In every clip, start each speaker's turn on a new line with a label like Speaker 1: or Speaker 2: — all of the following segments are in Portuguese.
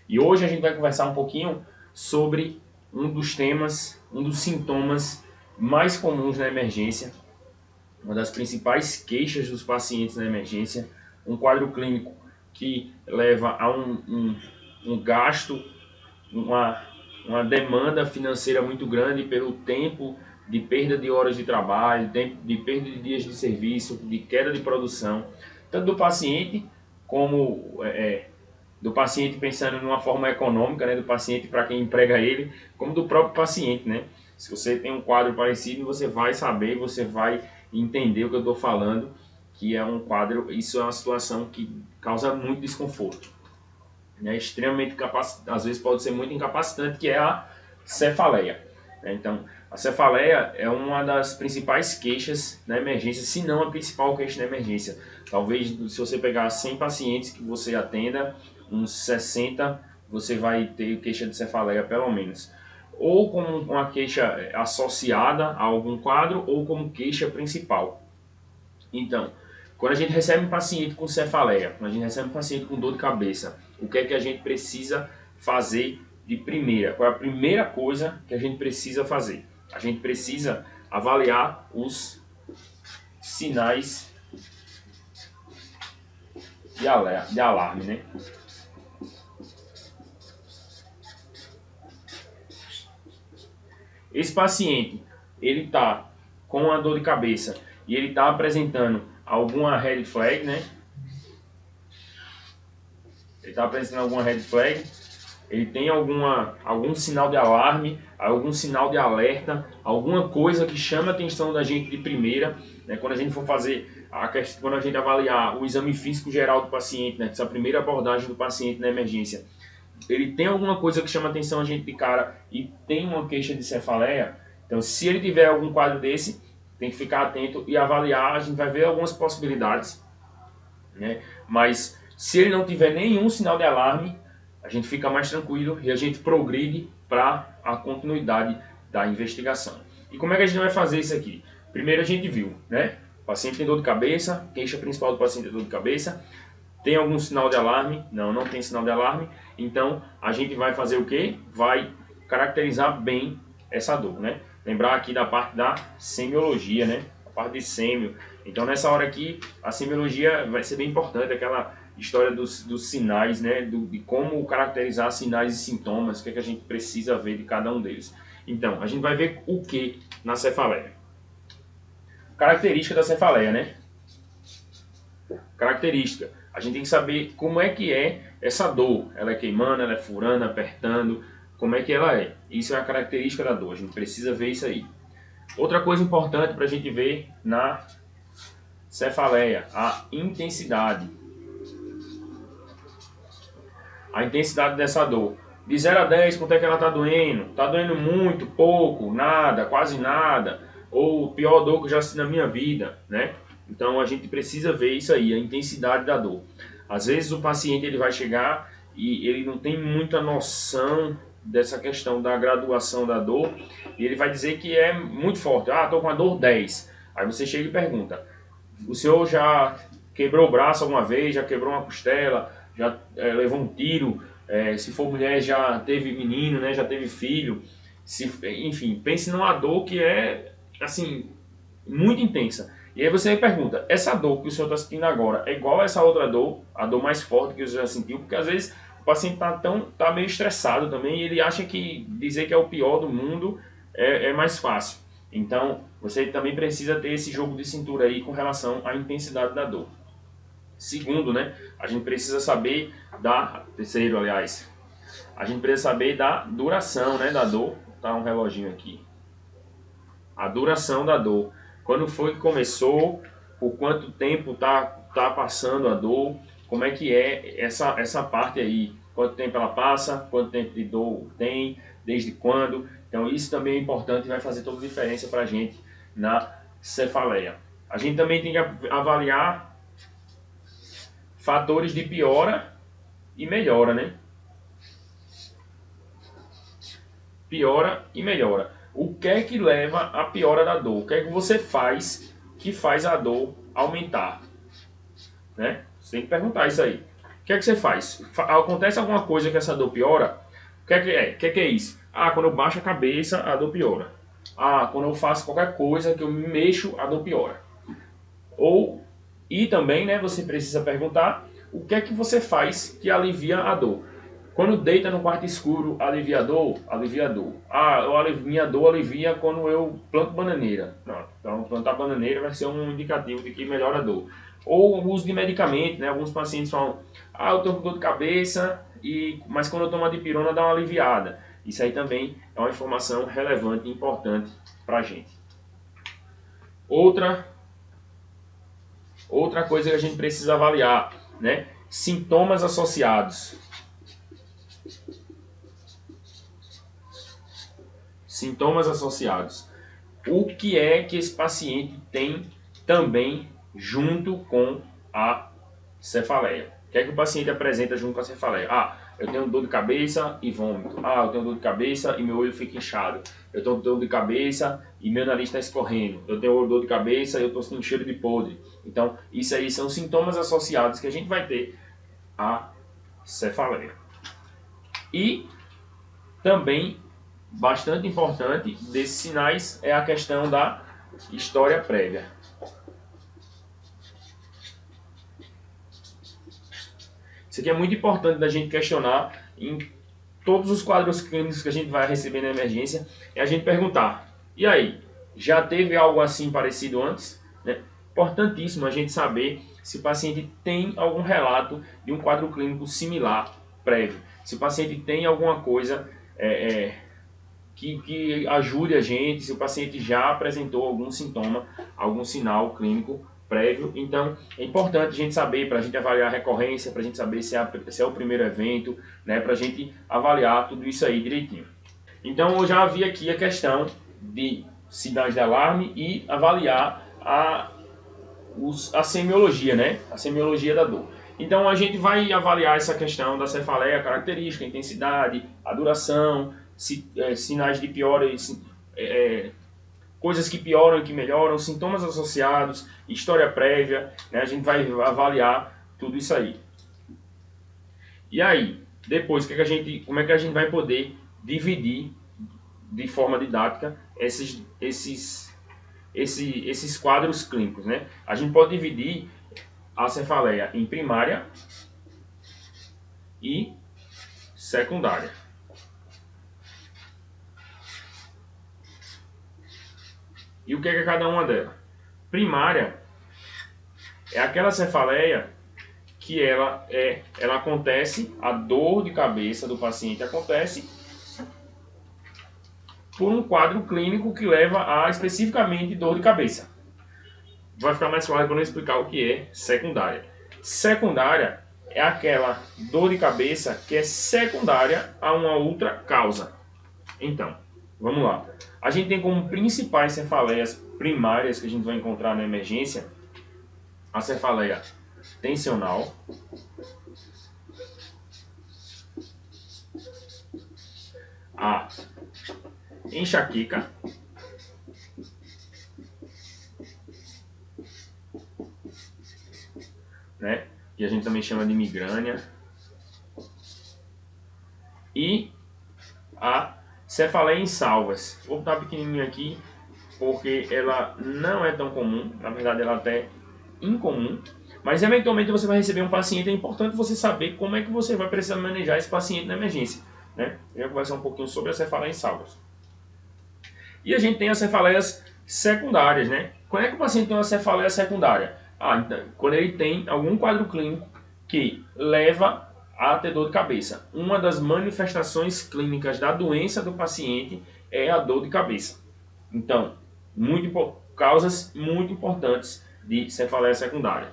Speaker 1: E hoje a gente vai conversar um pouquinho sobre um dos temas, um dos sintomas mais comuns na emergência, uma das principais queixas dos pacientes na emergência, um quadro clínico que leva a um gasto, uma, uma demanda financeira muito grande pelo tempo de perda de horas de trabalho, tempo de perda de dias de serviço, de queda de produção, tanto do paciente como do paciente pensando numa forma econômica, né, do paciente para quem emprega ele, como do próprio paciente, né? Se você tem um quadro parecido, você vai saber, você vai entender o que eu estou falando, que é um quadro, isso é uma situação que causa muito desconforto, né? Extremamente às vezes pode ser muito incapacitante, que é a cefaleia. Então, a cefaleia é uma das principais queixas na emergência, se não a principal queixa na emergência. Talvez, se você pegar 100 pacientes que você atenda, uns 60 você vai ter queixa de cefaleia pelo menos. Ou como uma queixa associada a algum quadro, ou como queixa principal. Então, quando a gente recebe um paciente com cefaleia, quando a gente recebe um paciente com dor de cabeça, o que é que a gente precisa fazer de primeira? Qual é a primeira coisa que a gente precisa fazer? A gente precisa avaliar os sinais de alarme, né? Esse paciente, ele está com a dor de cabeça e ele está apresentando alguma red flag, né? Ele está apresentando alguma red flag, ele tem algum sinal de alarme, algum sinal de alerta, alguma coisa que chama a atenção da gente de primeira, né? Quando a gente for fazer, quando a gente avaliar o exame físico geral do paciente, né? Essa primeira abordagem do paciente na emergência, ele tem alguma coisa que chama a atenção a gente de cara e tem uma queixa de cefaleia, então se ele tiver algum quadro desse, tem que ficar atento e avaliar, a gente vai ver algumas possibilidades, né? Mas se ele não tiver nenhum sinal de alarme, a gente fica mais tranquilo e a gente progride para a continuidade da investigação. E como é que a gente vai fazer isso aqui? Primeiro a gente viu, né? O paciente tem dor de cabeça, queixa principal do paciente é dor de cabeça. Tem algum sinal de alarme? Não, não tem sinal de alarme. Então a gente vai fazer o quê? Vai caracterizar bem essa dor, né? Lembrar aqui da parte da semiologia, né? A parte de sêmio. Então nessa hora aqui a semiologia vai ser bem importante, aquela história dos sinais, né? De como caracterizar sinais e sintomas, o que é que a gente precisa ver de cada um deles. Então a gente vai ver o que na cefaleia? Característica da cefaleia, né? Característica. A gente tem que saber como é que é essa dor. Ela é queimando, ela é furando, apertando, como é que ela é. Isso é a característica da dor, a gente precisa ver isso aí. Outra coisa importante para a gente ver na cefaleia, a intensidade. A intensidade dessa dor. De 0 a 10, quanto é que ela está doendo? Está doendo muito, pouco, nada, quase nada. Ou pior dor que eu já assisti na minha vida, né? Então a gente precisa ver isso aí, a intensidade da dor. Às vezes o paciente ele vai chegar e ele não tem muita noção dessa questão da graduação da dor e ele vai dizer que é muito forte. Ah, estou com a dor 10. Aí você chega e pergunta, o senhor já quebrou o braço alguma vez, já quebrou uma costela, já levou um tiro, se for mulher já teve menino, né, já teve filho, enfim, pense numa dor que é assim muito intensa. E aí você me pergunta, essa dor que o senhor está sentindo agora é igual a essa outra dor, a dor mais forte que o senhor já sentiu? Porque às vezes o paciente tá meio estressado também e ele acha que dizer que é o pior do mundo é mais fácil. Então você também precisa ter esse jogo de cintura aí com relação à intensidade da dor. Segundo, né, a gente precisa saber terceiro, aliás, a gente precisa saber da duração, né, da dor. Tá um reloginho aqui. A duração da dor. Quando foi que começou, por quanto tempo tá passando a dor, como é que é essa parte aí, quanto tempo ela passa, quanto tempo de dor tem, desde quando. Então isso também é importante e vai fazer toda a diferença para a gente na cefaleia. A gente também tem que avaliar fatores de piora e melhora, né? Piora e melhora. O que é que leva à piora da dor? O que é que você faz que faz a dor aumentar? Né? Você tem que perguntar isso aí. que é que você faz? Acontece alguma coisa que essa dor piora? O que é que é? O que é isso? Ah, quando eu baixo a cabeça, a dor piora. Ah, quando eu faço qualquer coisa que eu me mexo, a dor piora. Ou, e também, né, você precisa perguntar o que é que você faz que alivia a dor. Quando deita no quarto escuro, alivia a dor? Alivia a dor. Ah, minha dor alivia quando eu planto bananeira. Pronto. Então, plantar bananeira vai ser um indicativo de que melhora a dor. Ou o uso de medicamento, né? Alguns pacientes falam, ah, eu estou com dor de cabeça, mas quando eu tomo a dipirona dá uma aliviada. Isso aí também é uma informação relevante e importante para a gente. Outra coisa que a gente precisa avaliar, né? Sintomas associados. Sintomas associados. O que é que esse paciente tem também junto com a cefaleia? O que é que o paciente apresenta junto com a cefaleia? Ah, eu tenho dor de cabeça e vômito. Ah, eu tenho dor de cabeça e meu olho fica inchado. Eu tenho dor de cabeça e meu nariz está escorrendo. Eu tenho dor de cabeça e eu estou sentindo cheiro de podre. Então, isso aí são sintomas associados que a gente vai ter à cefaleia. E também, bastante importante desses sinais é a questão da história prévia. Isso aqui é muito importante da gente questionar em todos os quadros clínicos que a gente vai receber na emergência, é a gente perguntar, e aí, já teve algo assim parecido antes? Né? Importantíssimo a gente saber se o paciente tem algum relato de um quadro clínico similar prévio, se o paciente tem alguma coisa que ajude a gente, se o paciente já apresentou algum sintoma, algum sinal clínico prévio. Então, é importante a gente saber, para a gente avaliar a recorrência, para a gente saber se é o primeiro evento, né, para a gente avaliar tudo isso aí direitinho. Então, eu já vi aqui a questão de sinais de alarme e avaliar a semiologia, né, a semiologia da dor. Então, a gente vai avaliar essa questão da cefaleia, a característica, a intensidade, a duração, sinais de piora, coisas que pioram e que melhoram, sintomas associados, história prévia, né? A gente vai avaliar tudo isso aí. E aí, depois, como é que a gente vai poder dividir de forma didática esses quadros clínicos, né? A gente pode dividir a cefaleia em primária e secundária. E o que é cada uma delas? Primária é aquela cefaleia que ela acontece, a dor de cabeça do paciente acontece por um quadro clínico que leva a especificamente dor de cabeça. Vai ficar mais claro quando eu explicar o que é secundária. Secundária é aquela dor de cabeça que é secundária a uma outra causa. Então, vamos lá. A gente tem como principais cefaleias primárias que a gente vai encontrar na emergência a cefaleia tensional, a enxaqueca, né? E a gente também chama de migrânia, e a cefaleia em salvas. Vou botar pequenininho aqui porque ela não é tão comum, na verdade ela é até incomum, mas eventualmente você vai receber um paciente, é importante você saber como é que você vai precisar manejar esse paciente na emergência, né? Eu vou conversar um pouquinho sobre a cefaleia em salvas. E a gente tem as cefaleias secundárias, né? Quando é que o paciente tem uma cefaleia secundária? Então, quando ele tem algum quadro clínico que leva a ter dor de cabeça. Uma das manifestações clínicas da doença do paciente é a dor de cabeça. Então, causas muito importantes de cefaleia secundária.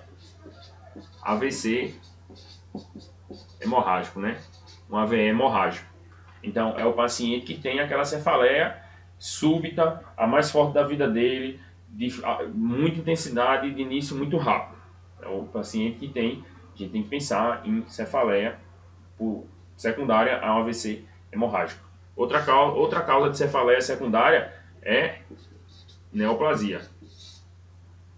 Speaker 1: AVC hemorrágico, né? Um AVE hemorrágico. Então, é o paciente que tem aquela cefaleia súbita, a mais forte da vida dele, de muita intensidade e de início muito rápido. É o paciente que tem, a gente tem que pensar em cefaleia secundária a um AVC hemorrágico. Outra causa de cefaleia secundária é neoplasia.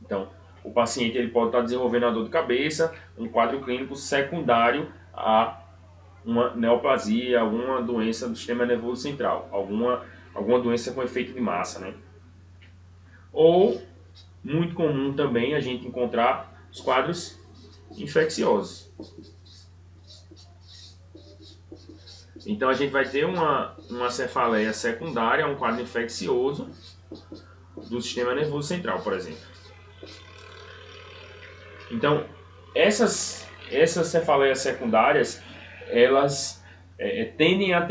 Speaker 1: Então, o paciente ele pode estar desenvolvendo a dor de cabeça, um quadro clínico secundário a uma neoplasia, alguma doença do sistema nervoso central, alguma doença com efeito de massa, né? Ou, muito comum também, a gente encontrar os quadros infecciosos. Então a gente vai ter uma cefaleia secundária, um quadro infeccioso do sistema nervoso central, por exemplo. Então, essas cefaleias secundárias, elas tendem a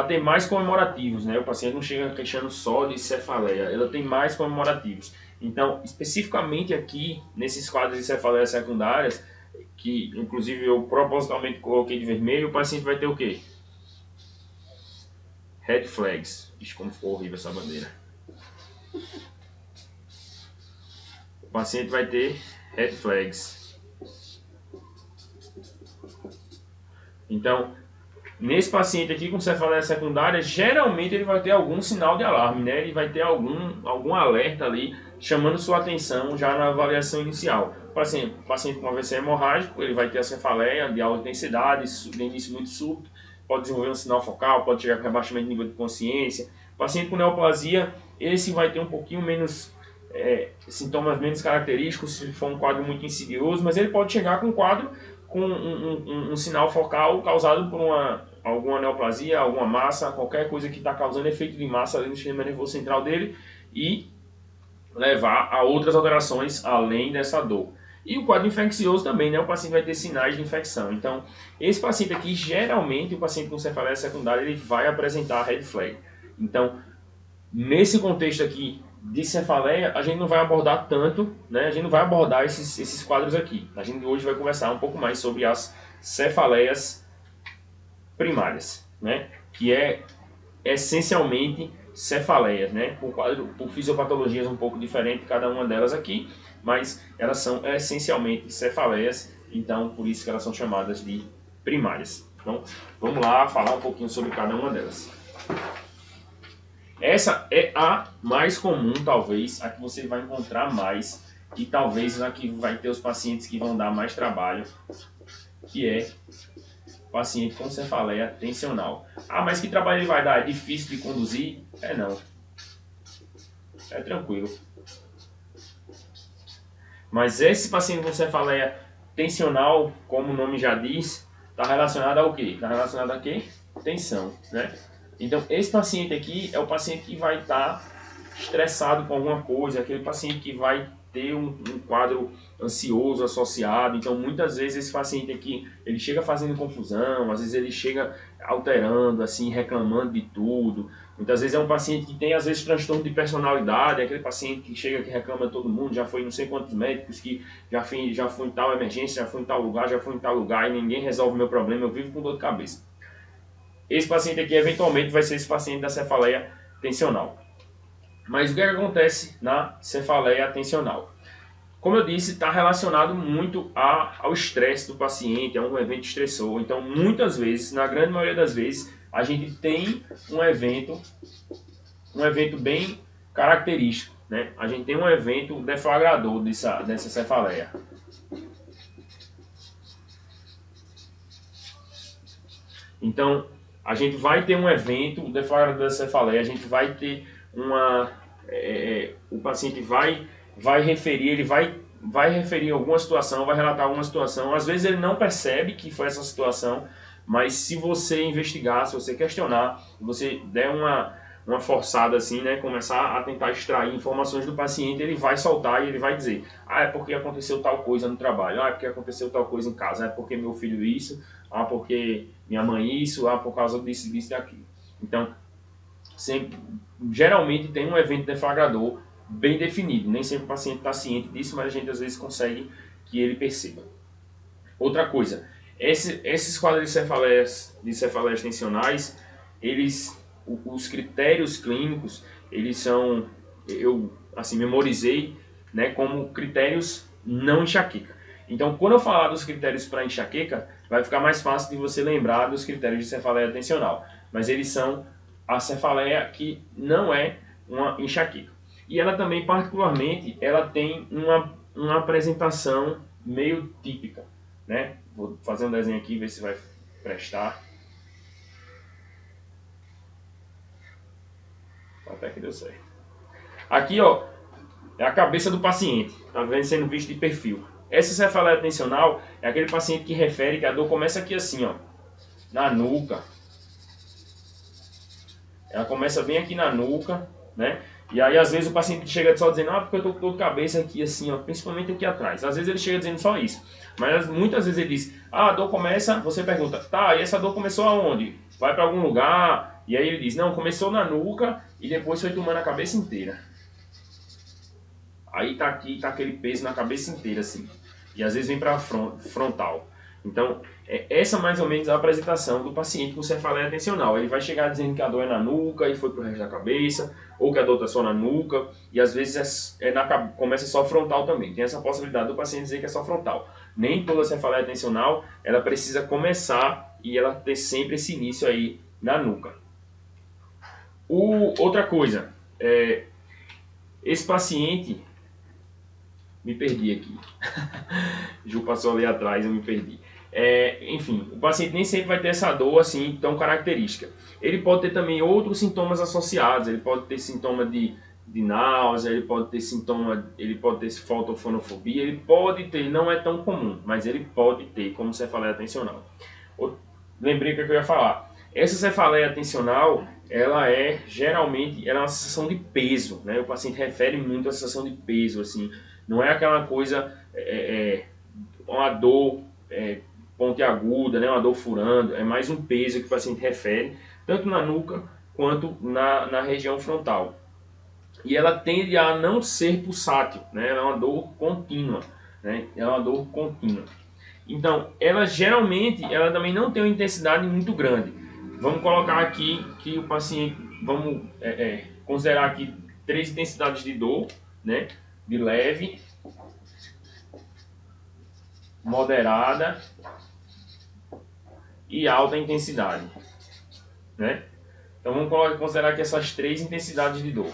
Speaker 1: ter mais comemorativos, né? O paciente não chega queixando só de cefaleia, ela tem mais comemorativos. Então, especificamente aqui, nesses quadros de cefaleias secundárias, que inclusive eu propositalmente coloquei de vermelho, o paciente vai ter o quê? Red flags. Ixi, como ficou horrível essa bandeira. O paciente vai ter red flags. Então, nesse paciente aqui com cefaleia secundária, geralmente ele vai ter algum sinal de alarme, né? Ele vai ter algum alerta ali chamando sua atenção já na avaliação inicial. Paciente com AVC hemorrágico, ele vai ter a cefaleia de alta intensidade, de início muito súbito, pode desenvolver um sinal focal, pode chegar com rebaixamento de nível de consciência. Paciente com neoplasia, esse vai ter um pouquinho menos sintomas menos característicos, se for um quadro muito insidioso, mas ele pode chegar com um quadro com um sinal focal causado por alguma neoplasia, alguma massa, qualquer coisa que está causando efeito de massa ali no sistema nervoso central dele e levar a outras alterações além dessa dor. E o quadro infeccioso também, né? O paciente vai ter sinais de infecção. Então, esse paciente aqui, geralmente, o paciente com cefaleia secundária, ele vai apresentar red flag. Então, nesse contexto aqui de cefaleia, a gente não vai abordar tanto, né? A gente não vai abordar esses quadros aqui. A gente hoje vai conversar um pouco mais sobre as cefaleias primárias, né? Que é essencialmente cefaleias, né? Por fisiopatologias um pouco diferentes cada uma delas aqui, mas elas são essencialmente cefaleias, então por isso que elas são chamadas de primárias. Então, vamos lá falar um pouquinho sobre cada uma delas. Essa é a mais comum, talvez, a que você vai encontrar mais, e talvez a que vai ter os pacientes que vão dar mais trabalho, que é paciente com cefaleia tensional. Ah, mas que trabalho ele vai dar? É difícil de conduzir? Não. É tranquilo. Mas esse paciente com cefaleia tensional, como o nome já diz, está relacionado ao quê? Está relacionado a quê? Tensão, né? Então, esse paciente aqui é o paciente que vai estar estressado com alguma coisa, aquele paciente que vai ter um quadro ansioso associado. Então, muitas vezes esse paciente aqui, ele chega fazendo confusão, às vezes ele chega alterando, assim, reclamando de tudo. Muitas vezes é um paciente que tem, às vezes, transtorno de personalidade, é aquele paciente que chega que reclama de todo mundo, já foi em não sei quantos médicos, que já foi em tal emergência, já foi em tal lugar e ninguém resolve o meu problema, eu vivo com dor de cabeça. Esse paciente aqui, eventualmente, vai ser esse paciente da cefaleia tensional. Mas o que acontece na cefaleia tensional? Como eu disse, está relacionado muito ao estresse do paciente, a um evento estressor. Então, muitas vezes, na grande maioria das vezes, a gente tem um evento bem característico, né? A gente tem um evento deflagrador dessa cefaleia. Então, a gente vai ter um evento deflagrador da cefaleia, a gente vai ter o paciente vai referir, ele vai referir alguma situação, vai relatar alguma situação. Às vezes ele não percebe que foi essa situação, mas se você investigar, se você questionar, você der uma forçada assim, né, começar a tentar extrair informações do paciente, ele vai soltar e ele vai dizer: ah, é porque aconteceu tal coisa no trabalho, ah, é porque aconteceu tal coisa em casa, é porque meu filho isso, ah, porque minha mãe isso, ah, por causa disso, disso e daquilo. Então, geralmente tem um evento deflagrador bem definido. Nem sempre o paciente está ciente disso, mas a gente às vezes consegue que ele perceba. Outra coisa, esses quadros de cefaleias tensionais, os critérios clínicos, eles são, eu assim memorizei, né, como critérios não enxaqueca. Então, quando eu falar dos critérios para enxaqueca, vai ficar mais fácil de você lembrar dos critérios de cefaleia tensional. Mas eles são a cefaleia que não é uma enxaqueca. E ela também, particularmente, ela tem uma apresentação meio típica. né? Vou fazer um desenho aqui, ver se vai prestar. Até que deu certo. Aqui, ó, é a cabeça do paciente, tá vendo, sendo visto de perfil. Essa cefaleia tensional é aquele paciente que refere que a dor começa aqui assim, ó, na nuca. Ela começa bem aqui na nuca, né? E aí às vezes o paciente chega só dizendo, ah, porque eu tô com dor de cabeça aqui assim, ó, principalmente aqui atrás. Às vezes ele chega dizendo só isso. Mas muitas vezes ele diz, ah, a dor começa, você pergunta, tá, e essa dor começou aonde? Vai para algum lugar? E aí ele diz, não, começou na nuca e depois foi tomando a cabeça inteira. Aí tá aqui, tá aquele peso na cabeça inteira, assim. E às vezes vem para frontal. Então, essa mais ou menos é a apresentação do paciente com cefaleia tensional. Ele vai chegar dizendo que a dor é na nuca e foi pro resto da cabeça, ou que a dor tá só na nuca, e às vezes começa só frontal também. Tem essa possibilidade do paciente dizer que é só frontal. Nem toda cefaleia tensional, ela precisa começar e ela ter sempre esse início aí na nuca. Outra coisa, esse paciente... Me perdi aqui. Ju passou ali atrás, eu me perdi. Enfim, o paciente nem sempre vai ter essa dor assim tão característica. Ele pode ter também outros sintomas associados. Ele pode ter sintoma de náusea, ele pode ter fotofonofobia, ele pode ter, não é tão comum, mas ele pode ter, como cefaleia tensional. Lembrei o que eu ia falar. Essa cefaleia tensional, ela geralmente é uma sensação de peso, né? O paciente refere muito a sensação de peso, assim. Não é aquela coisa, uma dor pontiaguda, né? Uma dor furando, é mais um peso que o paciente refere, tanto na nuca quanto na região frontal. E ela tende a não ser pulsátil, né? Ela é uma dor contínua, né? Ela é uma dor contínua. Então, ela geralmente, ela também não tem uma intensidade muito grande. Vamos colocar aqui que o paciente, vamos considerar aqui 3 intensidades de dor, né? De leve, moderada e alta intensidade, né? Então vamos considerar aqui essas 3 intensidades de dor.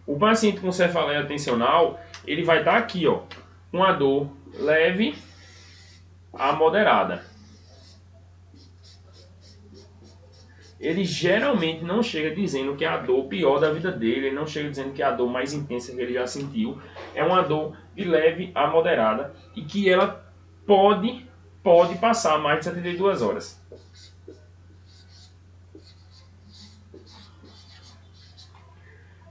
Speaker 1: O paciente com cefaleia tensional, ele vai estar aqui, ó, com a dor leve a moderada. Ele geralmente não chega dizendo que é a dor pior da vida dele, ele não chega dizendo que é a dor mais intensa que ele já sentiu. É uma dor de leve a moderada e que ela pode passar mais de 72 horas.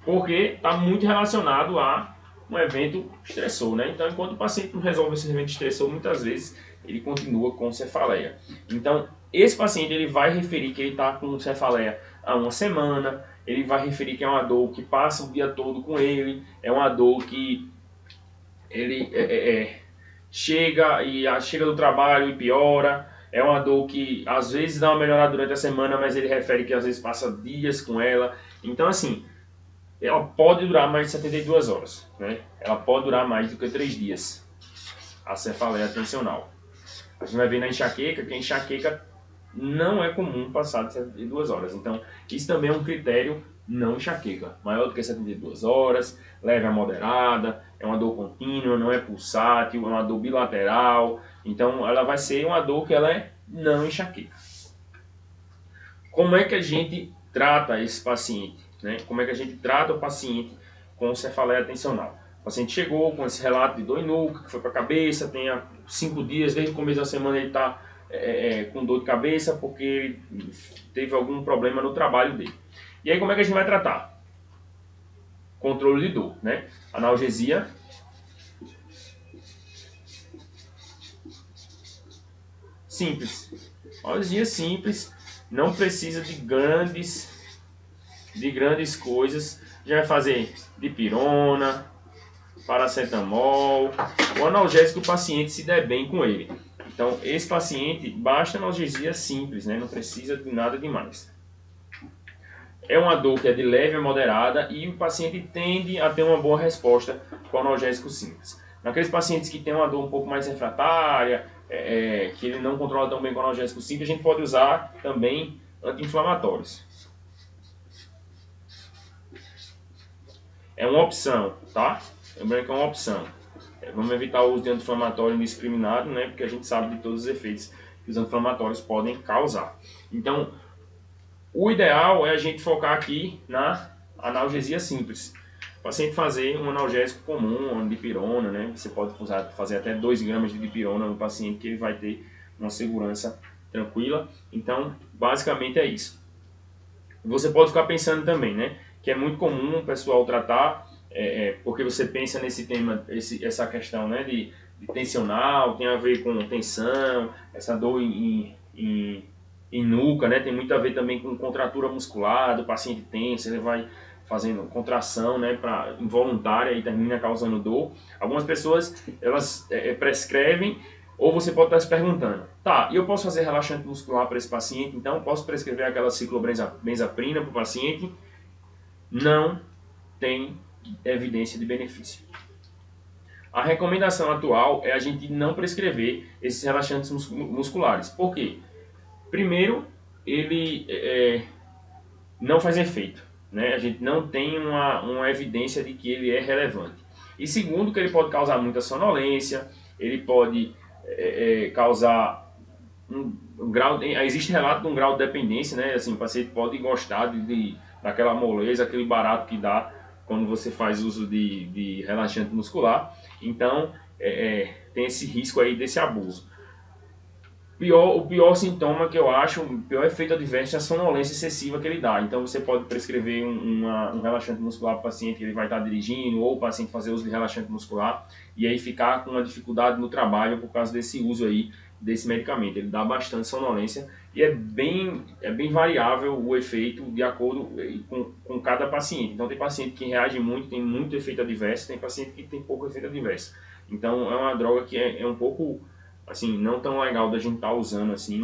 Speaker 1: Porque está muito relacionado a um evento estressor, né? Então, enquanto o paciente não resolve esse evento estressor, muitas vezes ele continua com cefaleia. Então, esse paciente ele vai referir que ele está com cefaleia há uma semana, ele vai referir que é uma dor que passa o dia todo com ele, é uma dor que ele chega do trabalho e piora, é uma dor que às vezes dá uma melhorada durante a semana, mas ele refere que às vezes passa dias com ela. Então, assim, ela pode durar mais de 72 horas, né? Ela pode durar mais do que 3 dias, a cefaleia tensional. A gente vai ver na enxaqueca que a enxaqueca não é comum passar de 72 horas. Então, isso também é um critério não enxaqueca. Maior do que 72 horas, leve a moderada, é uma dor contínua, não é pulsátil, é uma dor bilateral. Então, ela vai ser uma dor que ela é não enxaqueca. Como é que a gente trata esse paciente? Né? Como é que a gente trata o paciente com cefaleia tensional? O paciente chegou com esse relato de dor em nuca, que foi para a cabeça, tem 5 dias, desde o começo da semana ele está com dor de cabeça porque teve algum problema no trabalho dele. E aí como é que a gente vai tratar? Controle de dor, né? Analgesia. Simples. Analgesia simples, não precisa de grandes coisas. Já vai fazer dipirona, paracetamol, o analgésico que o paciente se der bem com ele. Então, esse paciente, basta analgesia simples, né? Não precisa de nada demais. É uma dor que é de leve a moderada e o paciente tende a ter uma boa resposta com o analgésico simples. Naqueles pacientes que têm uma dor um pouco mais refratária, que ele não controla tão bem com o analgésico simples, a gente pode usar também anti-inflamatórios. é uma opção, tá? Lembrando que é uma opção. Vamos evitar o uso de anti-inflamatório indiscriminado, né? Porque a gente sabe de todos os efeitos que os anti-inflamatórios podem causar. Então, o ideal é a gente focar aqui na analgesia simples. O paciente fazer um analgésico comum, uma dipirona, né? Você pode fazer até 2 gramas de dipirona no paciente que ele vai ter uma segurança tranquila. Então, basicamente é isso. Você pode ficar pensando também, né? Que é muito comum o pessoal tratar, porque você pensa nesse tema, essa questão, né? De tensional, tem a ver com tensão, essa dor em nuca, né? Tem muito a ver também com contratura muscular do paciente tenso, ele vai fazendo contração, né, involuntária e termina causando dor. Algumas pessoas, elas prescrevem, ou você pode estar se perguntando, tá, e eu posso fazer relaxante muscular para esse paciente, então posso prescrever aquela ciclobenzaprina para o paciente? Não tem evidência de benefício. A recomendação atual é a gente não prescrever esses relaxantes musculares. Por quê? Primeiro, ele não faz efeito, né? A gente não tem uma evidência de que ele é relevante. E segundo, que ele pode causar muita sonolência, ele pode causar um grau, existe relato de um grau de dependência, né? Assim, o paciente pode gostar daquela moleza, aquele barato que dá quando você faz uso de relaxante muscular. Então, tem esse risco aí desse abuso. O pior sintoma que eu acho, o pior efeito adverso é a sonolência excessiva que ele dá. Então você pode prescrever um relaxante muscular para o paciente que ele vai estar dirigindo, ou o paciente fazer uso de relaxante muscular, e aí ficar com uma dificuldade no trabalho por causa desse uso aí desse medicamento. Ele dá bastante sonolência e é bem variável o efeito de acordo com cada paciente. Então tem paciente que reage muito, tem muito efeito adverso, tem paciente que tem pouco efeito adverso. Então é uma droga que é um pouco assim, não tão legal da gente estar usando, assim,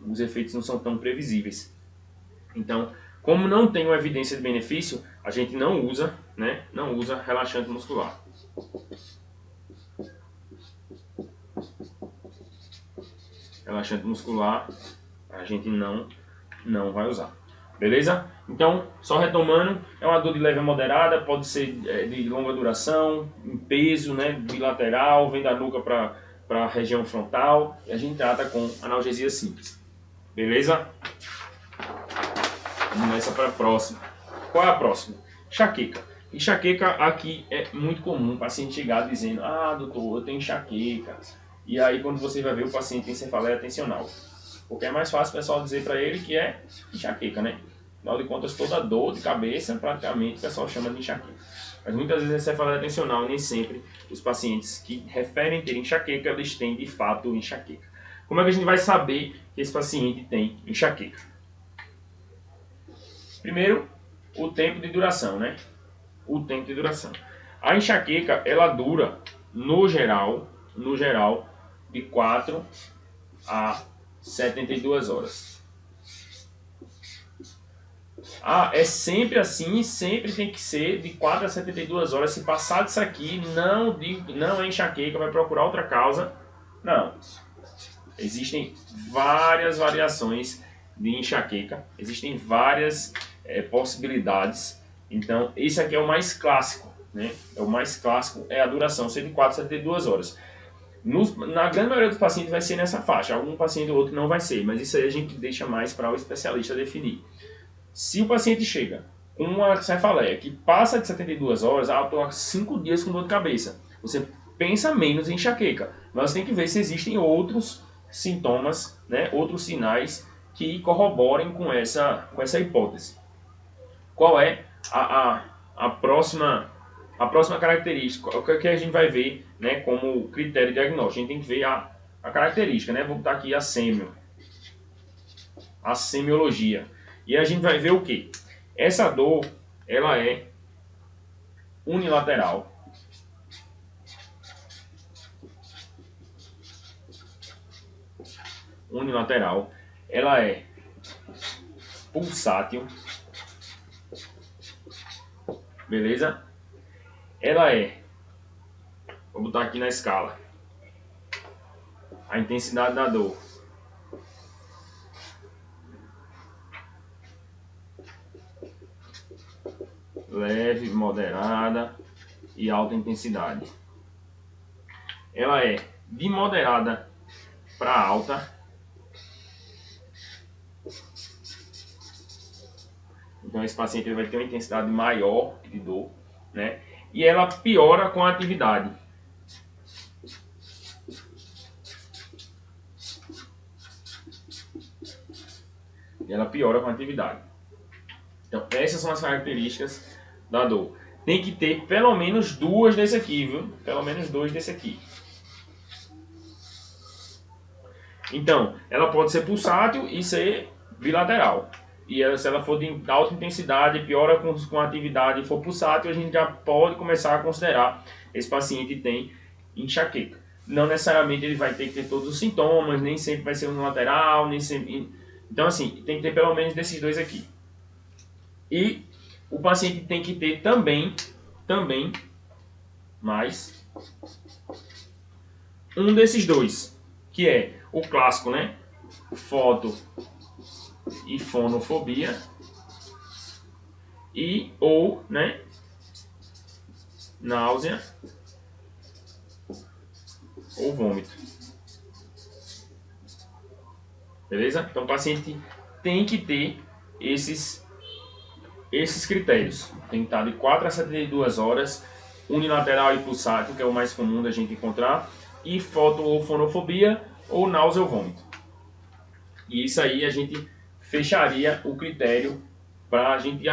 Speaker 1: os efeitos não são tão previsíveis. Então, como não tem uma evidência de benefício, a gente não usa, né, não usa relaxante muscular. Relaxante muscular a gente não vai usar. Beleza? Então, só retomando, é uma dor de leve a moderada, pode ser de longa duração, em peso, né, bilateral, vem da nuca para a região frontal, e a gente trata com analgesia simples. Beleza? Vamos nessa para a próxima. Qual é a próxima? Enxaqueca. Enxaqueca aqui é muito comum o paciente chegar dizendo: ah, doutor, eu tenho enxaqueca. E aí quando você vai ver, o paciente tem cefaleia tensional. Porque é mais fácil o pessoal dizer para ele que é enxaqueca, né? Afinal de contas, toda dor de cabeça, praticamente, o pessoal chama de enxaqueca. Mas muitas vezes é cefaleia tensional, nem sempre os pacientes que referem ter enxaqueca, eles têm de fato enxaqueca. Como é que a gente vai saber que esse paciente tem enxaqueca? Primeiro, o tempo de duração, né? O tempo de duração. A enxaqueca, ela dura, no geral, de 4 a 72 horas. Ah, é sempre assim, sempre tem que ser de 4 a 72 horas. Se passar disso aqui, não é enxaqueca, vai procurar outra causa. Não. Existem várias variações de enxaqueca, existem várias possibilidades. Então, esse aqui é o mais clássico, né? O mais clássico é a duração, ser de 4 a 72 horas. Na grande maioria dos pacientes vai ser nessa faixa, algum paciente ou outro não vai ser, mas isso aí a gente deixa mais para o especialista definir. Se o paciente chega com uma cefaleia que passa de 72 horas, eu estou há 5 dias com dor de cabeça, você pensa menos em enxaqueca, mas você tem que ver se existem outros sintomas, né, outros sinais que corroborem com essa hipótese. Qual é a próxima característica? O que a gente vai ver, né, como critério diagnóstico? A gente tem que ver a característica, né? Vou botar aqui a semiologia. E a gente vai ver o que? Essa dor, ela é unilateral. Ela é pulsátil. Beleza? Ela vou botar aqui na escala, a intensidade da dor. Leve, moderada e alta intensidade. Ela é de moderada para alta. Então esse paciente vai ter uma intensidade maior de dor, né? E ela piora com a atividade. Então essas são as características da dor. Tem que ter pelo menos duas desse aqui, viu? Pelo menos dois desse aqui. Então, ela pode ser pulsátil e ser bilateral. E ela, se ela for de alta intensidade, piora com a atividade e for pulsátil, a gente já pode começar a considerar esse paciente tem enxaqueca. Não necessariamente ele vai ter que ter todos os sintomas, nem sempre vai ser unilateral, nem sempre... Então, assim, tem que ter pelo menos desses dois aqui. E o paciente tem que ter também mais um desses dois, que é o clássico, né? Foto e fonofobia ou, né, náusea ou vômito. Beleza? Então o paciente tem que ter esses critérios. Tem que estar de 4 a 72 horas, unilateral e pulsátil, que é o mais comum da gente encontrar, e foto ou fonofobia ou náusea ou vômito. E isso aí a gente fecharia o critério para a gente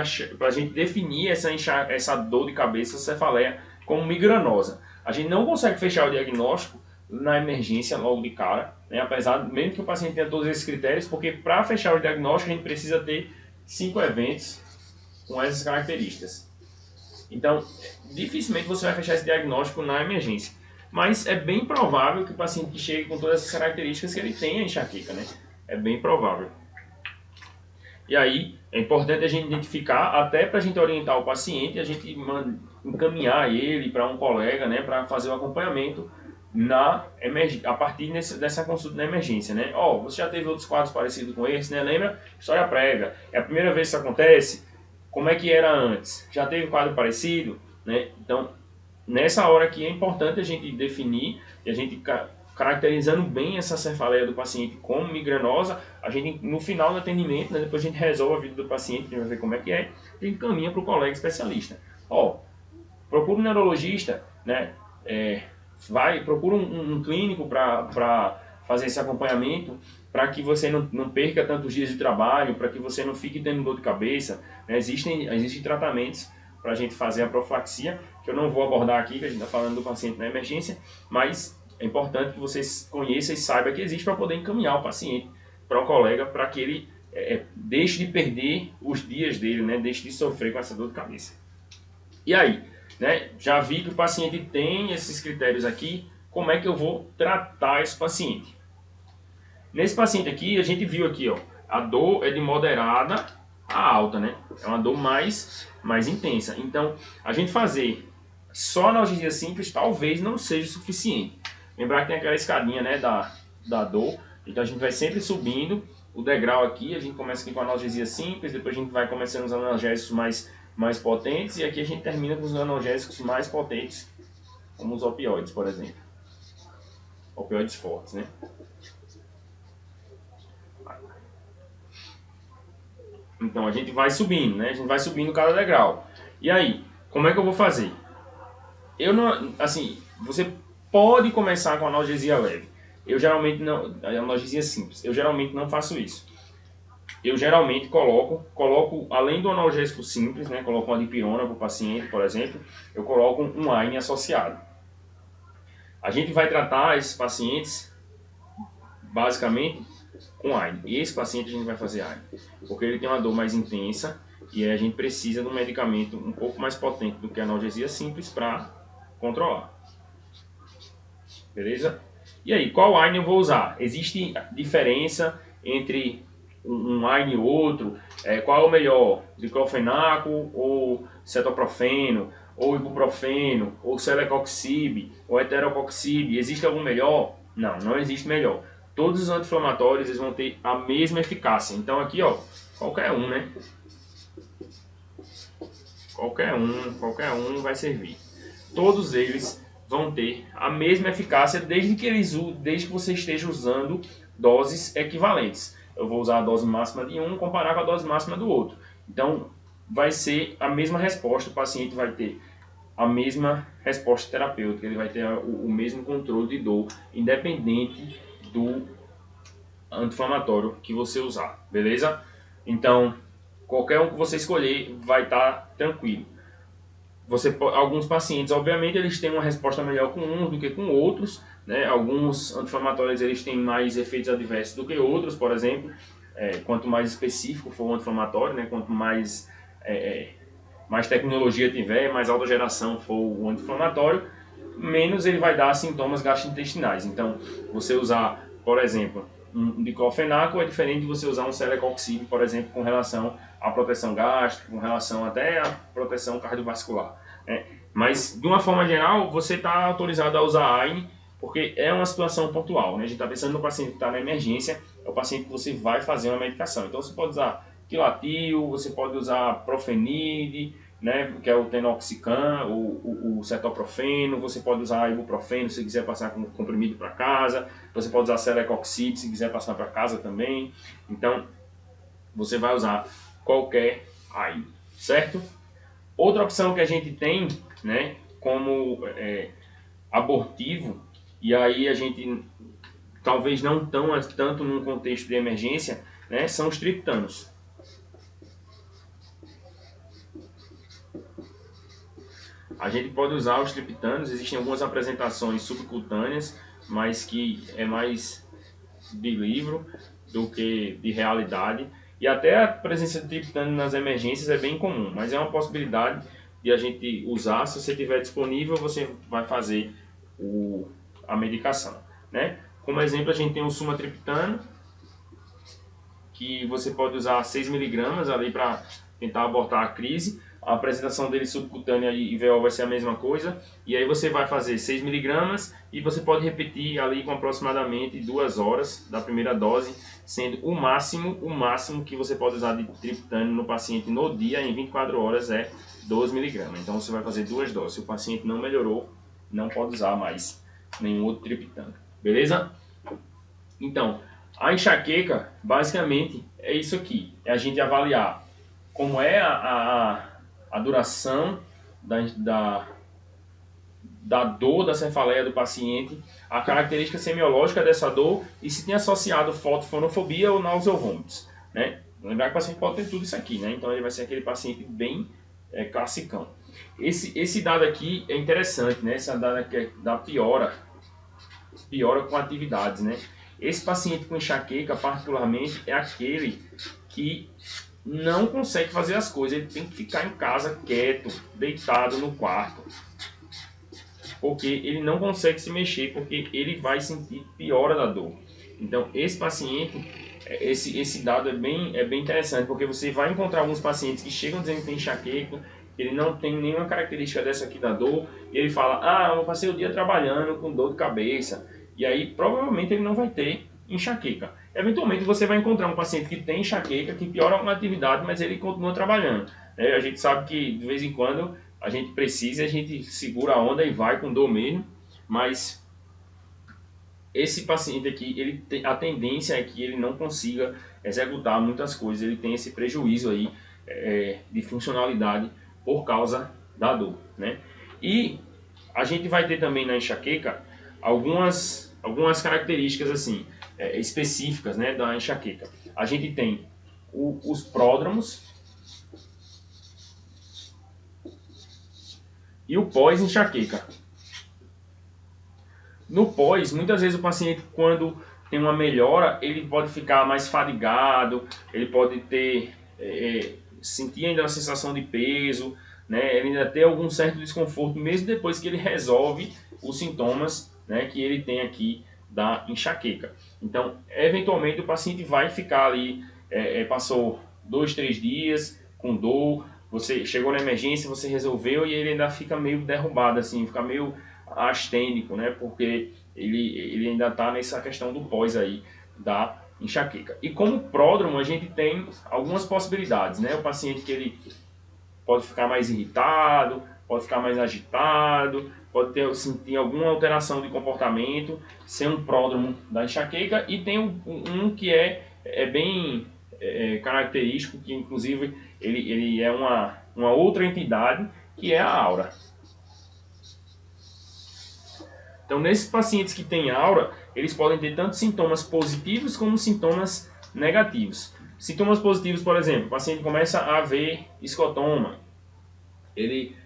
Speaker 1: definir essa dor de cabeça, essa cefaleia, como migranosa. A gente não consegue fechar o diagnóstico na emergência logo de cara, né? Apesar, mesmo que o paciente tenha todos esses critérios, porque para fechar o diagnóstico a gente precisa ter 5 eventos com essas características. Então, dificilmente você vai fechar esse diagnóstico na emergência. Mas é bem provável que o paciente chegue com todas essas características que ele tenha enxaqueca, né? É bem provável. E aí, é importante a gente identificar, até para a gente orientar o paciente, a gente encaminhar ele para um colega, né, para fazer o acompanhamento a partir dessa consulta na emergência, né? Você já teve outros quadros parecidos com esse, né? Lembra? História prévia. É a primeira vez que isso acontece? Como é que era antes? Já teve quadro parecido? Né? Então, nessa hora aqui é importante a gente definir e a gente caracterizando bem essa cefaleia do paciente como migranosa, a gente no final do atendimento, né, depois a gente resolve a vida do paciente, a gente vai ver como é que é, a gente caminha para o colega especialista. Procura um neurologista, né, procura um clínico para fazer esse acompanhamento, para que você não perca tantos dias de trabalho, para que você não fique tendo dor de cabeça, né? Existem tratamentos para a gente fazer a profilaxia, que eu não vou abordar aqui, que a gente está falando do paciente na emergência, mas é importante que vocês conheçam e saibam que existe para poder encaminhar o paciente para o colega, para que ele deixe de perder os dias dele, né? Deixe de sofrer com essa dor de cabeça. E aí, né? Já vi que o paciente tem esses critérios aqui, como é que eu vou tratar esse paciente? Nesse paciente aqui, a gente viu aqui, a dor é de moderada a alta, né? É uma dor mais intensa. Então, a gente fazer só analgesia simples talvez não seja suficiente. Lembrar que tem aquela escadinha, né, da dor. Então, a gente vai sempre subindo o degrau aqui. A gente começa aqui com analgesia simples, depois a gente vai começando os analgésicos mais potentes, e aqui a gente termina com os analgésicos mais potentes, como os opioides, por exemplo. Opioides fortes, né? Então a gente vai subindo, né? A gente vai subindo cada degrau. E aí, como é que eu vou fazer? Eu não, assim, você pode começar com analgesia leve. Eu geralmente não, analgesia simples. Eu geralmente não faço isso. Eu geralmente coloco além do analgésico simples, né? Coloco uma dipirona para o paciente, por exemplo. Eu coloco um AINE associado. A gente vai tratar esses pacientes basicamente com AINE. E esse paciente a gente vai fazer AINE, porque ele tem uma dor mais intensa e a gente precisa de um medicamento um pouco mais potente do que a analgesia simples para controlar. Beleza? E aí, qual AINE eu vou usar? Existe diferença entre um AINE e outro? Qual é o melhor? Diclofenaco ou cetoprofeno? Ou ibuprofeno? Ou celecoxib? Ou heterocoxib? Existe algum melhor? Não, não existe melhor. Todos os anti-inflamatórios eles vão ter a mesma eficácia. Então aqui, qualquer um, né? qualquer um vai servir. Todos eles vão ter a mesma eficácia desde que você esteja usando doses equivalentes. Eu vou usar a dose máxima de um, comparar com a dose máxima do outro. Então, vai ser a mesma resposta, o paciente vai ter a mesma resposta terapêutica, ele vai ter o mesmo controle de dor, independente do anti-inflamatório que você usar, beleza? Então, qualquer um que você escolher vai estar tranquilo. Alguns pacientes, obviamente, eles têm uma resposta melhor com uns do que com outros, né? Alguns anti-inflamatórios eles têm mais efeitos adversos do que outros, por exemplo, quanto mais específico for o anti-inflamatório, né? Quanto mais tecnologia tiver, mais alta geração for o anti-inflamatório, menos ele vai dar sintomas gastrointestinais. Então, você usar, por exemplo, um diclofenaco é diferente de você usar um celecoxib, por exemplo, com relação à proteção gástrica, com relação até à proteção cardiovascular, né? Mas, de uma forma geral, você está autorizado a usar AINE, porque é uma situação pontual, né? A gente está pensando no paciente que está na emergência, é o paciente que você vai fazer uma medicação. Então, você pode usar quilatil, você pode usar profenide, né, que é o tenoxicam, o cetoprofeno, você pode usar ibuprofeno se quiser passar com comprimido para casa, você pode usar celecoxib se quiser passar para casa também. Então, você vai usar qualquer AINE, certo? Outra opção que a gente tem, né, como abortivo, e aí a gente talvez não tanto num contexto de emergência, né, são os triptanos. A gente pode usar os triptanos, existem algumas apresentações subcutâneas, mas que é mais de livro do que de realidade. E até a presença de triptano nas emergências é bem comum, mas é uma possibilidade de a gente usar. Se você tiver disponível, você vai fazer a medicação, né? Como exemplo, a gente tem o sumatriptano, que você pode usar 6 mg ali para tentar abortar a crise. A apresentação dele subcutânea e IVO vai ser a mesma coisa. E aí você vai fazer 6 mg e você pode repetir ali com aproximadamente 2 horas da primeira dose, sendo o máximo que você pode usar de triptano no paciente no dia, em 24 horas, é 12 mg. Então você vai fazer 2 doses. Se o paciente não melhorou, não pode usar mais nenhum outro triptano. Beleza? Então, a enxaqueca, basicamente, é isso aqui. É a gente avaliar como é a duração da dor da cefaleia do paciente, a característica semiológica dessa dor e se tem associado fotofonofobia ou náusea ou vômitos, né? Lembrar que o paciente pode ter tudo isso aqui, né? Então ele vai ser aquele paciente bem classicão. Esse dado aqui é interessante, né? Esse dado aqui é da piora com atividades, né? Esse paciente com enxaqueca, particularmente, é aquele que não consegue fazer as coisas, ele tem que ficar em casa quieto, deitado no quarto, porque ele não consegue se mexer, porque ele vai sentir piora da dor. Então, esse paciente, esse dado é bem interessante, porque você vai encontrar alguns pacientes que chegam dizendo que tem enxaqueca, ele não tem nenhuma característica dessa aqui da dor, e ele fala, eu passei o dia trabalhando com dor de cabeça, e aí provavelmente ele não vai ter enxaqueca. Eventualmente você vai encontrar um paciente que tem enxaqueca, que piora alguma atividade, mas ele continua trabalhando. A gente sabe que de vez em quando a gente precisa, a gente segura a onda e vai com dor mesmo, mas esse paciente aqui, a tendência é que ele não consiga executar muitas coisas, ele tem esse prejuízo aí de funcionalidade por causa da dor, né? E a gente vai ter também na enxaqueca algumas características assim específicas, né, da enxaqueca. A gente tem os pródromos e o pós-enxaqueca. No pós, muitas vezes o paciente, quando tem uma melhora, ele pode ficar mais fadigado, ele pode ter sentir ainda uma sensação de peso, né? Ele ainda tem algum certo desconforto, mesmo depois que ele resolve os sintomas, né, que ele tem aqui da enxaqueca. Então, eventualmente o paciente vai ficar ali, passou 2, 3 dias com dor, você chegou na emergência, você resolveu e ele ainda fica meio derrubado, assim, fica meio astênico, né, porque ele ainda está nessa questão do pós aí da enxaqueca. E como pródromo, a gente tem algumas possibilidades, né? O paciente que ele pode ficar mais irritado, pode ficar mais agitado, pode sentir alguma alteração de comportamento, ser um pródromo da enxaqueca. E tem um que é bem característico, que inclusive ele é uma outra entidade, que é a aura. Então, nesses pacientes que têm aura, eles podem ter tanto sintomas positivos como sintomas negativos. Sintomas positivos, por exemplo, o paciente começa a ver escotoma, ele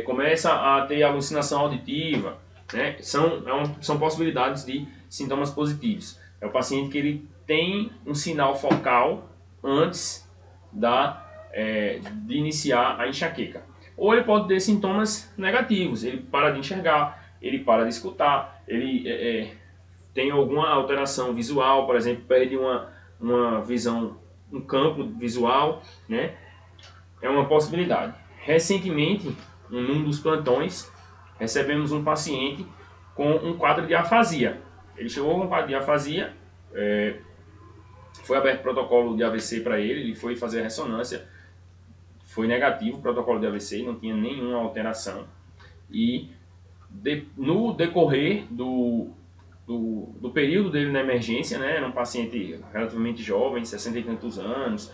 Speaker 1: começa a ter alucinação auditiva, né? São possibilidades de sintomas positivos. É o paciente que ele tem um sinal focal antes de iniciar a enxaqueca. Ou ele pode ter sintomas negativos, ele para de enxergar, ele para de escutar, ele tem alguma alteração visual, por exemplo, perde uma visão, um campo visual, né? É uma possibilidade. Recentemente, num dos plantões, recebemos um paciente com um quadro de afasia. Ele chegou com um quadro de afasia, foi aberto protocolo de AVC para ele foi fazer a ressonância, foi negativo o protocolo de AVC, não tinha nenhuma alteração. E no decorrer do período dele na emergência, né, era um paciente relativamente jovem, 60 e tantos anos,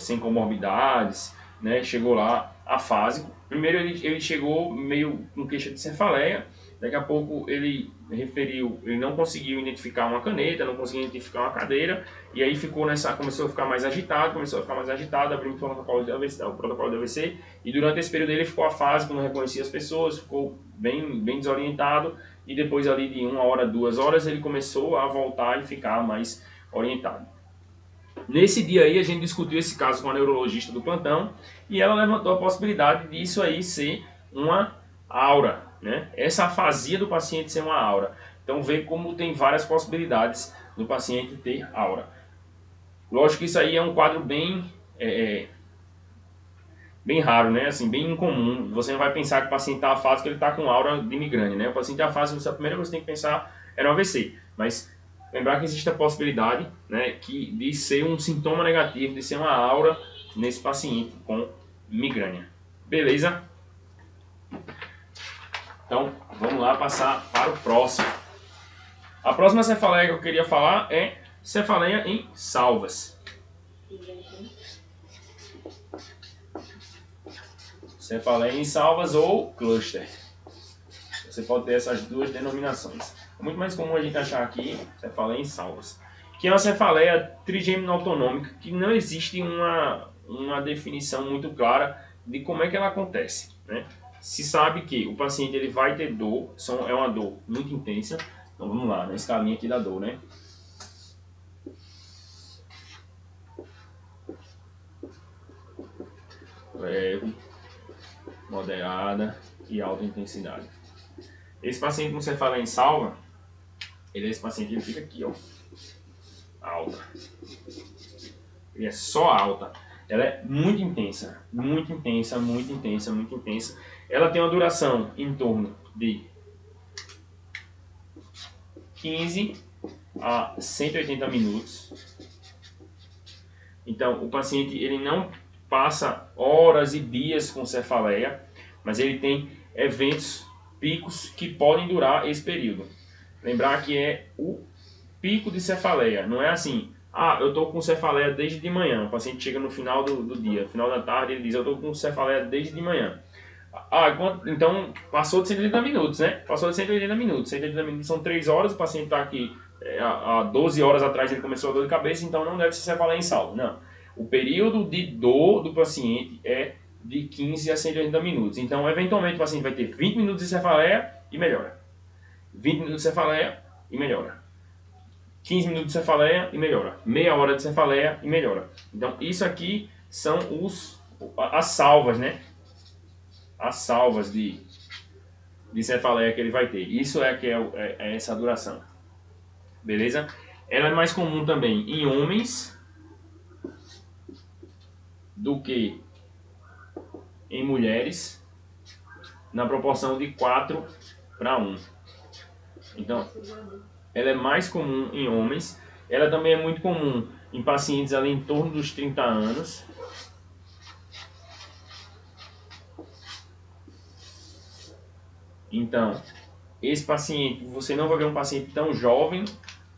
Speaker 1: sem comorbidades, né, chegou lá afásico. Primeiro ele chegou meio com queixa de cefaleia, daqui a pouco ele não conseguiu identificar uma caneta, não conseguiu identificar uma cadeira, e aí começou a ficar mais agitado, abriu o protocolo de AVC, e durante esse período ele ficou afásico, não reconhecia as pessoas, ficou bem desorientado, e depois ali de 1 hora, 2 horas, ele começou a voltar e ficar mais orientado. Nesse dia aí a gente discutiu esse caso com a neurologista do plantão e ela levantou a possibilidade disso aí ser uma aura, né? Essa afasia do paciente ser uma aura. Então vê como tem várias possibilidades do paciente ter aura. Lógico que isso aí é um quadro bem raro, né? Assim, bem incomum. Você não vai pensar que o paciente está afásico, ele está com aura de migrânia, né? O paciente afásico, a primeira coisa que você tem que pensar é no AVC, mas lembrar que existe a possibilidade, né, de ser um sintoma negativo, de ser uma aura nesse paciente com migrânia. Beleza? Então, vamos lá passar para o próximo. A próxima cefaleia que eu queria falar é cefaleia em salvas. Cefaleia em salvas ou cluster. Você pode ter essas duas denominações. É muito mais comum a gente achar aqui cefaleia em salvas, que é uma cefaleia trigêmino autonômica, que não existe uma definição muito clara de como é que ela acontece, né? Se sabe que o paciente ele vai ter dor, é uma dor muito intensa. Então vamos lá, na escalinha aqui da dor, né? Leve, moderada e alta intensidade. Esse paciente com cefaleia em salva, esse paciente ele fica aqui, ó, alta. Ele é só alta. Ela é muito intensa, muito intensa, muito intensa, muito intensa. Ela tem uma duração em torno de 15 a 180 minutos. Então, o paciente ele não passa horas e dias com cefaleia, mas ele tem eventos, picos que podem durar esse período. Lembrar que é o pico de cefaleia, não é assim, eu estou com cefaleia desde de manhã. O paciente chega no final do dia, final da tarde, ele diz, eu estou com cefaleia desde de manhã. Então, passou de 180 minutos, né? Passou de 180 minutos. 180 minutos são 3 horas, o paciente está aqui há 12 horas atrás, ele começou a dor de cabeça, então não deve ser cefaleia em salvo, não. O período de dor do paciente é de 15 a 180 minutos. Então, eventualmente, o paciente vai ter 20 minutos de cefaleia e melhora. 20 minutos de cefaleia e melhora. 15 minutos de cefaleia e melhora. Meia hora de cefaleia e melhora. Então, isso aqui são as salvas, né? As salvas de cefaleia que ele vai ter. Isso é essa duração. Beleza? Ela é mais comum também em homens do que em mulheres, na proporção de 4 para 1. Então, ela é mais comum em homens. Ela também é muito comum em pacientes ali em torno dos 30 anos. Então, esse paciente, você não vai ver um paciente tão jovem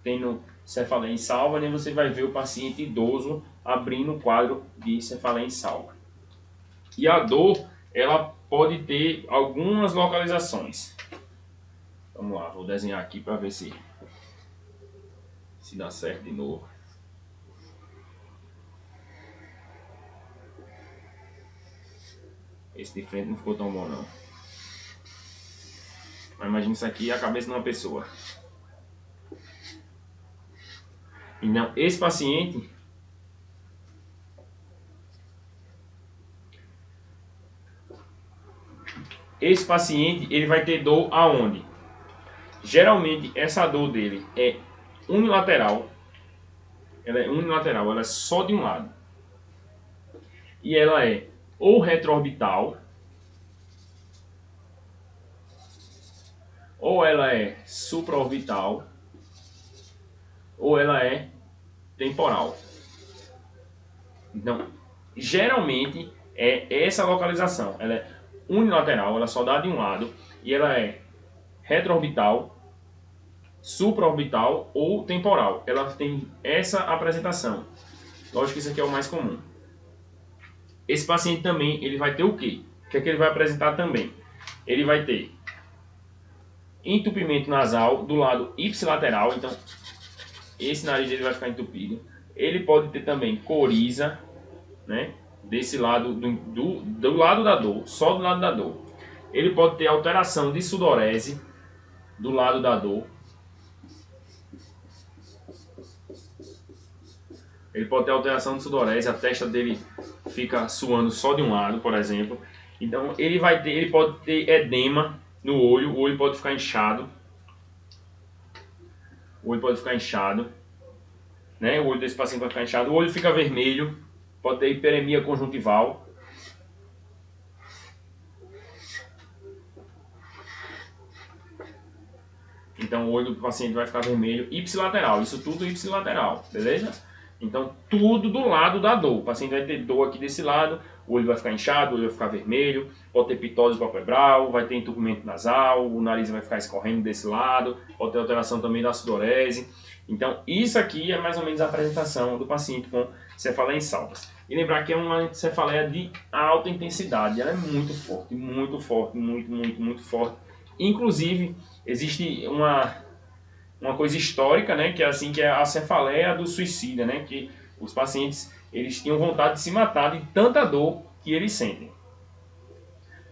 Speaker 1: tendo cefaleia insalva, nem você vai ver o paciente idoso abrindo o quadro de cefaleia insalva. E a dor, ela pode ter algumas localizações. Vamos lá, vou desenhar aqui para ver se dá certo de novo. Esse de frente não ficou tão bom não. Mas imagina isso aqui, a cabeça de uma pessoa. Então, esse paciente, ele vai ter dor aonde? Geralmente, essa dor dele é unilateral. Ela é unilateral, ela é só de um lado. E ela é ou retroorbital, ou ela é supraorbital, ou ela é temporal. Então, geralmente é essa localização. Ela é unilateral, ela só dá de um lado, e ela é retroorbital, supraorbital ou temporal. Ela tem essa apresentação. Lógico que isso aqui é o mais comum. Esse paciente também, ele vai ter o quê? O que é que ele vai apresentar também? Ele vai ter entupimento nasal do lado ipsilateral, então esse nariz dele vai ficar entupido. Ele pode ter também coriza, né? Desse lado, do lado da dor, só do lado da dor. Ele pode ter alteração de sudorese do lado da dor. Ele pode ter alteração de sudorese, a testa dele fica suando só de um lado, por exemplo. Então ele pode ter edema no olho, o olho pode ficar inchado. O olho pode ficar inchado, né? O olho desse paciente vai ficar inchado, o olho fica vermelho, pode ter hiperemia conjuntival. Então o olho do paciente vai ficar vermelho, ipsilateral, isso tudo ipsilateral, beleza? Então tudo do lado da dor, o paciente vai ter dor aqui desse lado, o olho vai ficar inchado, o olho vai ficar vermelho, pode ter pitose palpebral, vai ter entupimento nasal, o nariz vai ficar escorrendo desse lado, pode ter alteração também da sudorese. Então isso aqui é mais ou menos a apresentação do paciente com cefaleia insalvas. E lembrar que é uma cefaleia de alta intensidade, ela é muito forte, muito forte. Inclusive, existe uma coisa histórica, né, que é assim, que é a cefaleia do suicida, né, que os pacientes eles tinham vontade de se matar de tanta dor que eles sentem.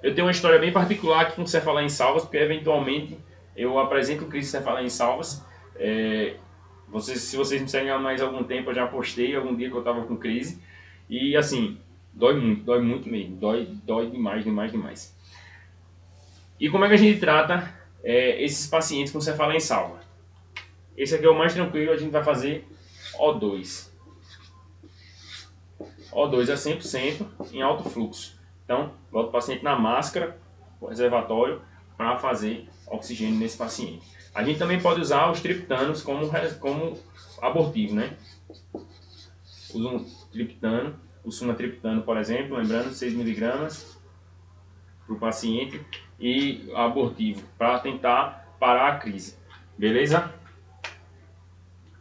Speaker 1: Eu tenho uma história bem particular aqui com cefaleia insalvas, porque eventualmente eu apresento crise de cefaleia insalvas. Se vocês me seguem há mais algum tempo, eu já postei algum dia que eu estava com crise. E assim, dói muito mesmo, dói demais. E como é que a gente trata esses pacientes com cefaleia insalva? Esse aqui é o mais tranquilo, a gente vai fazer O2. O2 é 100% em alto fluxo. Então, bota o paciente na máscara, o reservatório, para fazer oxigênio nesse paciente. A gente também pode usar os triptanos como abortivo, né? Usa um triptano, o sumatriptano, por exemplo, lembrando, 6 mg para o paciente, e abortivo, para tentar parar a crise. Beleza?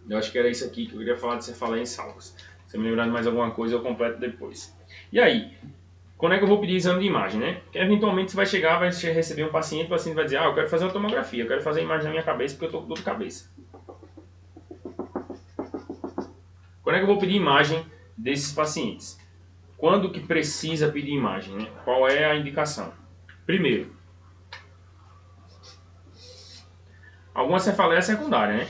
Speaker 1: Eu acho que era isso aqui que eu queria falar de cefaleia insalvas. Se eu me lembrar de mais alguma coisa, eu completo depois. E aí, quando é que eu vou pedir exame de imagem, né? Porque eventualmente você vai chegar, vai receber um paciente, o paciente vai dizer, eu quero fazer uma tomografia, eu quero fazer a imagem na minha cabeça porque eu estou com dor de cabeça. Quando é que eu vou pedir imagem desses pacientes? Quando que precisa pedir imagem, né? Qual é a indicação? Primeiro, alguma cefaleia secundária, né?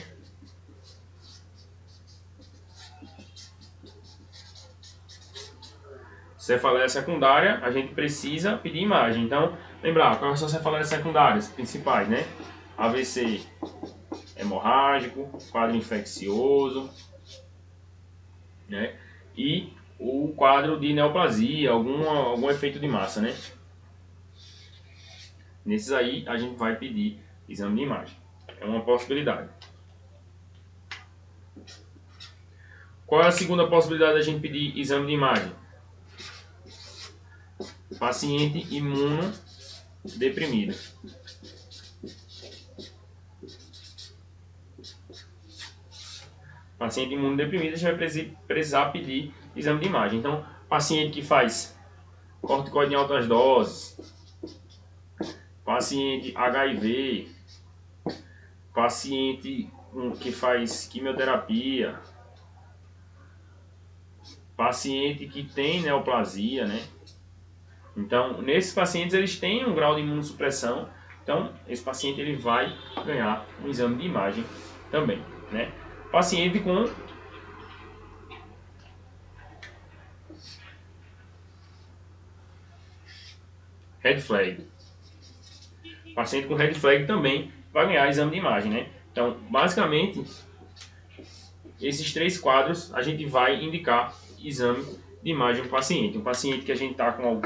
Speaker 1: Cefaleia secundária, a gente precisa pedir imagem. Então, lembrar, quais são as cefaleias secundárias principais, né? AVC hemorrágico, quadro infeccioso, né? E o quadro de neoplasia, algum efeito de massa, né? Nesses aí, a gente vai pedir exame de imagem. É uma possibilidade. Qual é a segunda possibilidade da gente pedir exame de imagem? Paciente imunodeprimido. Paciente imunodeprimido, a gente vai precisar pedir exame de imagem. Então, paciente que faz corticoide em altas doses, paciente HIV, paciente que faz quimioterapia, paciente que tem neoplasia, né? Então, nesses pacientes eles têm um grau de imunossupressão, então esse paciente ele vai ganhar um exame de imagem também, né? Paciente com red flag. Paciente com red flag também vai ganhar exame de imagem, né? Então, basicamente, esses 3 quadros a gente vai indicar exame de imagem para o paciente. Um paciente que a gente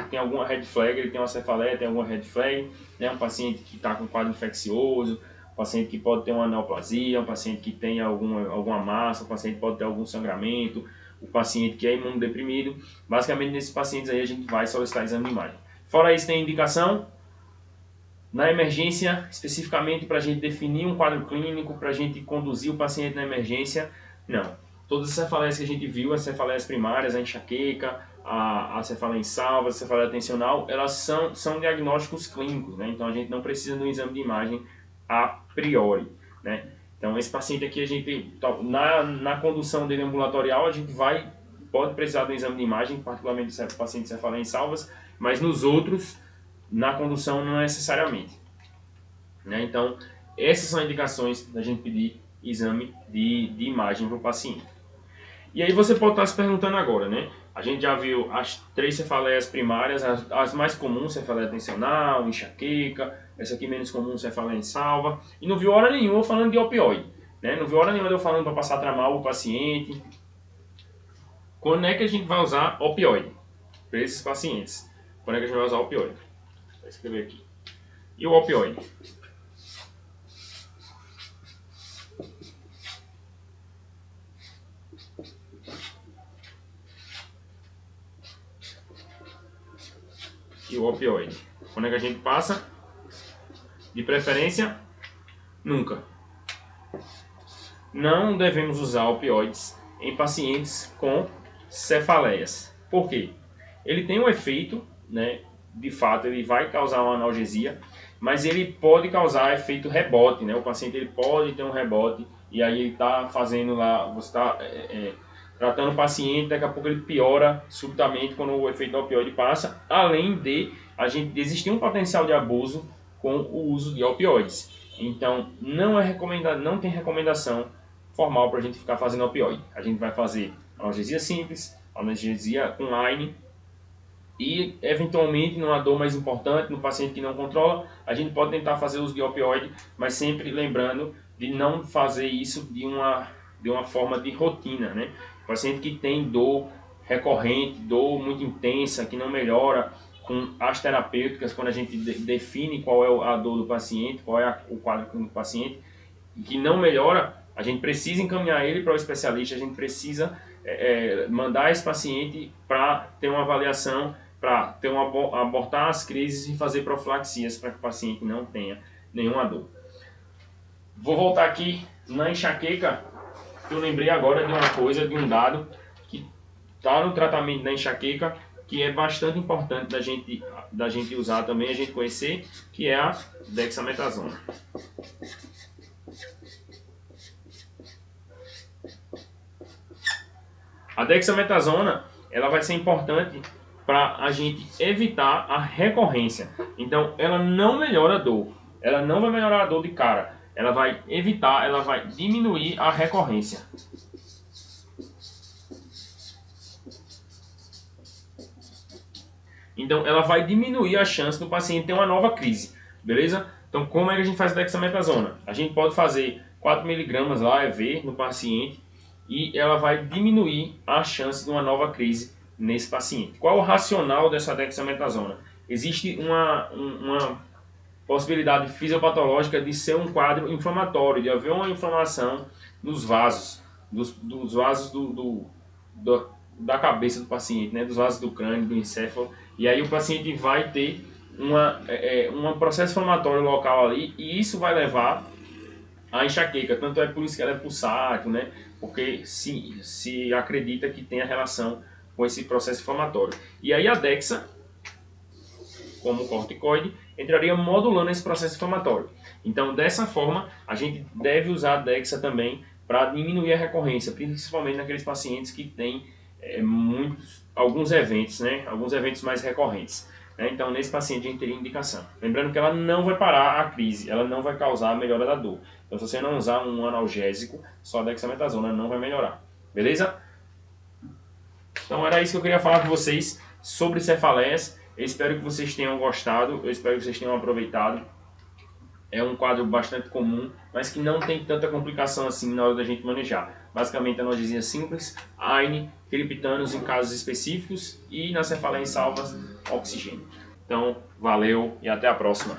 Speaker 1: tem alguma red flag, ele tem uma cefaleia, tem alguma red flag, né? Um paciente que está com quadro infeccioso, um paciente que pode ter uma neoplasia, um paciente que tem alguma massa, um paciente que pode ter algum sangramento, o paciente que é imunodeprimido. Basicamente, nesses pacientes aí a gente vai solicitar exame de imagem. Fora isso, tem indicação na emergência, especificamente para a gente definir um quadro clínico, para a gente conduzir o paciente na emergência. Não. Todas as cefaleias que a gente viu, as cefaleias primárias, a enxaqueca, a cefaleia em salva, a cefaleia tensional, elas são diagnósticos clínicos, né? Então a gente não precisa de um exame de imagem a priori, né? Então esse paciente aqui, a gente, na condução dele ambulatorial, a gente pode precisar de um exame de imagem, particularmente o paciente cefaleia em salvas, mas nos outros, na condução não necessariamente, né? Então essas são indicações da gente pedir exame de imagem para o paciente. E aí você pode estar se perguntando agora, né? A gente já viu as 3 cefaleias primárias, as mais comuns, cefaleia tensional, enxaqueca, essa aqui menos comum, cefaleia em salva, e não viu hora nenhuma eu falando de opioide, né? Não viu hora nenhuma eu falando para passar tramal o paciente. Quando é que a gente vai usar opioide para esses pacientes? Quando é que a gente vai usar opioide? Vou escrever aqui. E o opioide? E o opioide? Quando é que a gente passa? De preferência, nunca. Não devemos usar opioides em pacientes com cefaleias. Por quê? Ele tem um efeito, né? De fato, ele vai causar uma analgesia, mas ele pode causar efeito rebote, né? O paciente ele pode ter um rebote e aí ele está fazendo lá, você está tratando o paciente, daqui a pouco ele piora subitamente quando o efeito do opioide passa, além de existir um potencial de abuso com o uso de opioides. Então, não tem recomendação formal para a gente ficar fazendo opioide. A gente vai fazer analgesia simples, analgesia com line, e eventualmente numa dor mais importante, no paciente que não controla, a gente pode tentar fazer uso de opioide, mas sempre lembrando de não fazer isso de uma forma de rotina, né? O paciente que tem dor recorrente, dor muito intensa, que não melhora, com as terapêuticas, quando a gente define qual é a dor do paciente, qual é o quadro clínico do paciente, que não melhora, a gente precisa encaminhar ele para o especialista, a gente precisa mandar esse paciente para ter uma avaliação, para abortar as crises e fazer profilaxias para que o paciente não tenha nenhuma dor. Vou voltar aqui na enxaqueca, eu lembrei agora de uma coisa, de um dado que está no tratamento da enxaqueca, que é bastante importante da gente usar também, a gente conhecer, que é a dexametasona. A dexametasona, ela vai ser importante para a gente evitar a recorrência. Então, ela não melhora a dor. Ela não vai melhorar a dor de cara. Ela vai evitar, ela vai diminuir a recorrência. Então, ela vai diminuir a chance do paciente ter uma nova crise. Beleza? Então, como é que a gente faz a dexametasona? A gente pode fazer 4 mg lá, EV, no paciente, e ela vai diminuir a chance de uma nova crise nesse paciente. Qual é o racional dessa dexametasona? Existe uma possibilidade fisiopatológica de ser um quadro inflamatório, de haver uma inflamação nos vasos, dos vasos da cabeça do paciente, né? Dos vasos do crânio, do encéfalo, e aí o paciente vai ter um processo inflamatório local ali, e isso vai levar a enxaqueca. Tanto é por isso que ela é pulsátil, né? Porque se acredita que tem a relação com esse processo inflamatório. E aí a Dexa, como corticoide, entraria modulando esse processo inflamatório. Então, dessa forma, a gente deve usar a Dexa também para diminuir a recorrência, principalmente naqueles pacientes que têm alguns eventos, né? Alguns eventos mais recorrentes. Né? Então, nesse paciente a gente teria indicação. Lembrando que ela não vai parar a crise, ela não vai causar a melhora da dor. Então, se você não usar um analgésico, só a dexametasona não vai melhorar. Beleza? Então, era isso que eu queria falar com vocês sobre cefaleias. Eu espero que vocês tenham gostado, eu espero que vocês tenham aproveitado. É um quadro bastante comum, mas que não tem tanta complicação assim na hora da gente manejar. Basicamente, analgesia simples, AINE, criptanos em casos específicos e na cefaleia em salvas, oxigênio. Então, valeu e até a próxima.